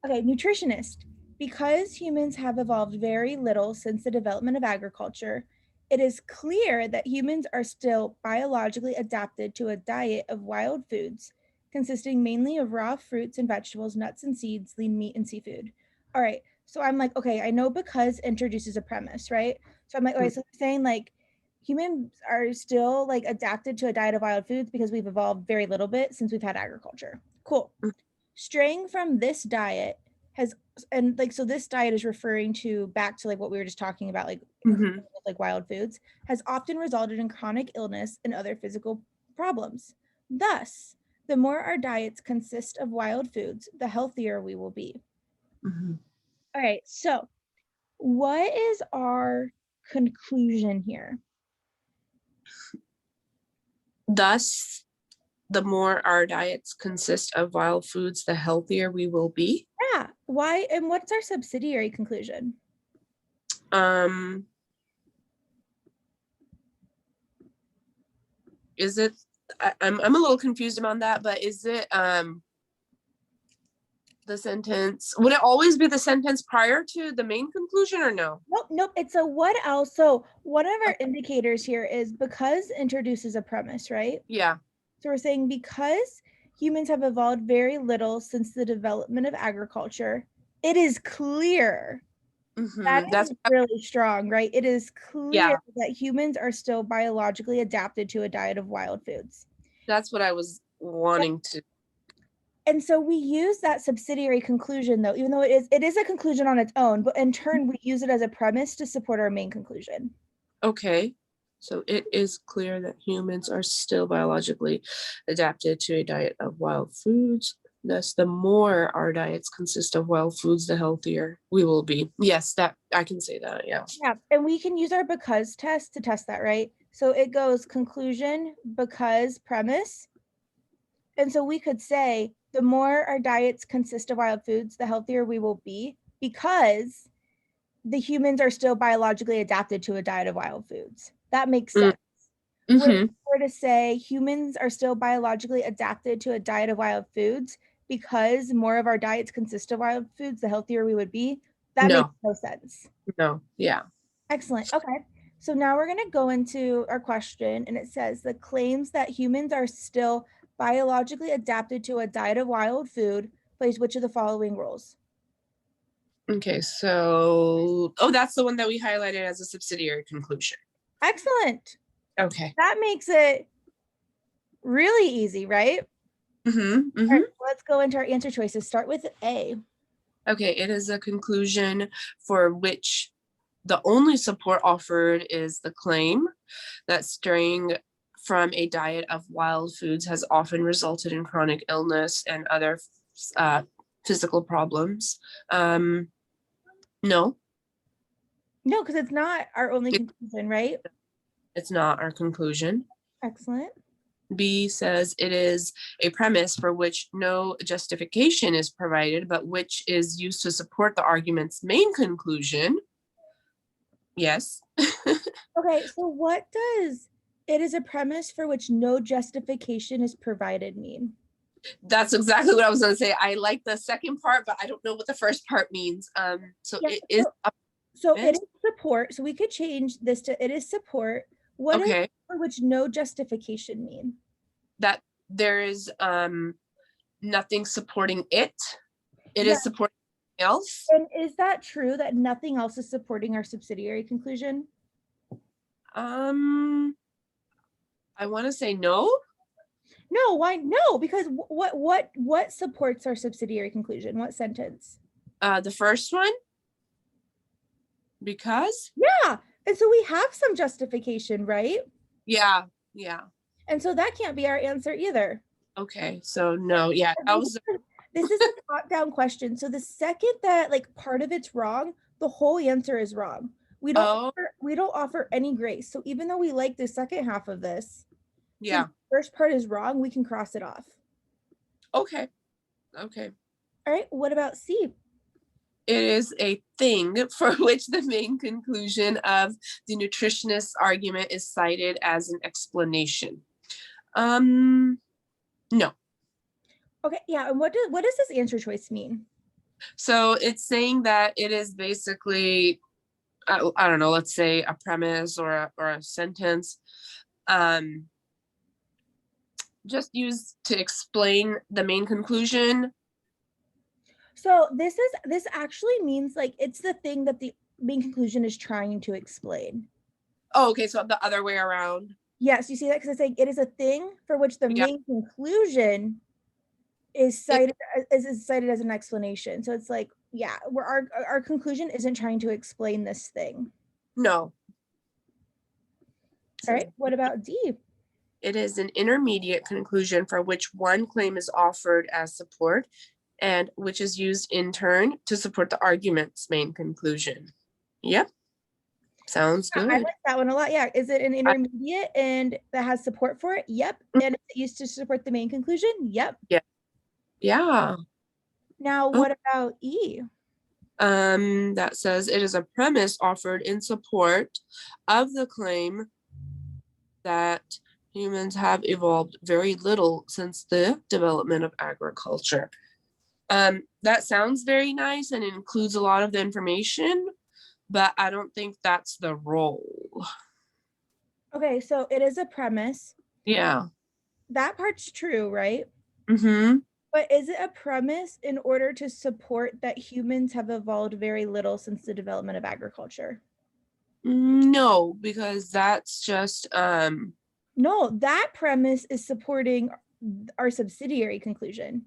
Okay, nutritionist. Because humans have evolved very little since the development of agriculture, it is clear that humans are still biologically adapted to a diet of wild foods, consisting mainly of raw fruits and vegetables, nuts and seeds, lean meat, and seafood. All right, so I'm like, okay, I know because introduces a premise, right? So I'm like, okay, so they're saying like humans are still like adapted to a diet of wild foods because we've evolved very little bit since we've had agriculture. Cool. Straying from this diet has, and like, so this diet is referring to back to like what we were just talking about, like wild foods, has often resulted in chronic illness and other physical problems. Thus, the more our diets consist of wild foods, the healthier we will be. Mhm. All right, so what is our conclusion here? Thus, the more our diets consist of wild foods, the healthier we will be. Yeah, why, and what's our subsidiary conclusion? Um, is it? I'm a little confused about that, but is it the sentence? Would it always be the sentence prior to the main conclusion, or no? Nope. It's a what else. So one of our indicators here is because introduces a premise, right? Yeah. So we're saying because humans have evolved very little since the development of agriculture, it is clear. That That's is really strong, right? It is clear yeah. that humans are still biologically adapted to a diet of wild foods. That's what I was wanting to. And so we use that subsidiary conclusion though, even though it is a conclusion on its own, but in turn we use it as a premise to support our main conclusion. Okay. So it is clear that humans are still biologically adapted to a diet of wild foods. Thus, the more our diets consist of wild foods, the healthier we will be. Yes, that I can say that. Yeah. Yeah, and we can use our because test to test that, right? So it goes conclusion, because, premise. And so we could say the more our diets consist of wild foods, the healthier we will be because the humans are still biologically adapted to a diet of wild foods. That makes sense. Where Mm-hmm. we're to say humans are still biologically adapted to a diet of wild foods because more of our diets consist of wild foods, the healthier we would be. That makes No, no sense. no. Yeah. Excellent. Okay. So now we're going to go into our question, and it says the claims that humans are still biologically adapted to a diet of wild food plays which of the following roles? Okay. So, oh, that's the one that we highlighted as a subsidiary conclusion. Excellent. Okay. That makes it really easy, right? Mm-hmm. All Mm-hmm. right, let's go into our answer choices. Start with A. Okay. It is a conclusion for which the only support offered is the claim that straying from a diet of wild foods has often resulted in chronic illness and other uh, physical problems. No, No, because it's not our only it, conclusion, right? it's not our conclusion. Excellent. B says it is a premise for which no justification is provided, but which is used to support the argument's main conclusion. Yes. Okay, so what does it is a premise for which no justification is provided mean? That's exactly what I was going to say. I like the second part, but I don't know what the first part means. So Yeah, it is a so it premise. is support. So we could change this to it is support. What is Okay, for which no justification mean? that there is nothing supporting it. It Yeah. is supporting else. And is that true that nothing else is supporting our subsidiary conclusion? Um, I want to say no. No, why no? Because what supports our subsidiary conclusion? What sentence? The first one, because Yeah. And so we have some justification, right? yeah, yeah. And so that can't be our answer either. Okay, so no, yeah, that was This is a top-down question. So the second that like part of it's wrong, the whole answer is wrong. We don't oh we don't offer any grace. So even though we like the second half of this, since yeah. the first part is wrong, we can cross it off. Okay, okay. All right, what about C? It is a thing for which the main conclusion of the nutritionist argument is cited as an explanation. No. Okay, yeah, and what does this answer choice mean? So it's saying that it is basically, I don't know, let's say a premise or a sentence, um, just used to explain the main conclusion. So this actually means like it's the thing that the main conclusion is trying to explain. Oh, okay, so the other way around. Yes, you see that because it's like it is a thing for which the Yeah. main conclusion is It, cited as an explanation. So it's like, yeah, where our conclusion isn't trying to explain this thing. no. It All says right, what about D? it is an intermediate conclusion for which one claim is offered as support and which is used in turn to support the argument's main conclusion. Yep. Sounds I good. like that one a lot. Yeah, is it an I, intermediate and that has support for it? Yep. And it's used to support the main conclusion? Yep. yeah. Yeah. Now, Oh, what about E? that says it is a premise offered in support of the claim that humans have evolved very little since the development of agriculture. That sounds very nice and includes a lot of the information, but I don't think that's the role. Okay, so it is a premise. Yeah. That part's true, right? Mm-hmm. But is it a premise in order to support that humans have evolved very little since the development of agriculture? No, because that's just No, that premise is supporting our subsidiary conclusion.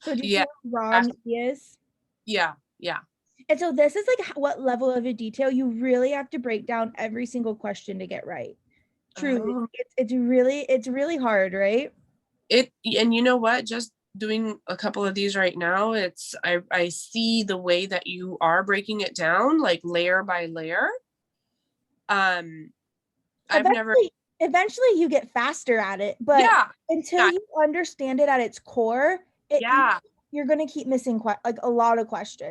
So do you see yeah, how wrong he is? yeah, yeah. And so this is like what level of a detail you really have to break down every single question to get right. Truly, Um, it's really hard, right? it and you know what? Just doing a couple of these right now, I see the way that you are breaking it down like layer by layer. Um, I've never Eventually you get faster at it, but yeah, until yeah, you understand it at its core, yeah. you're going to keep missing like a lot of questions.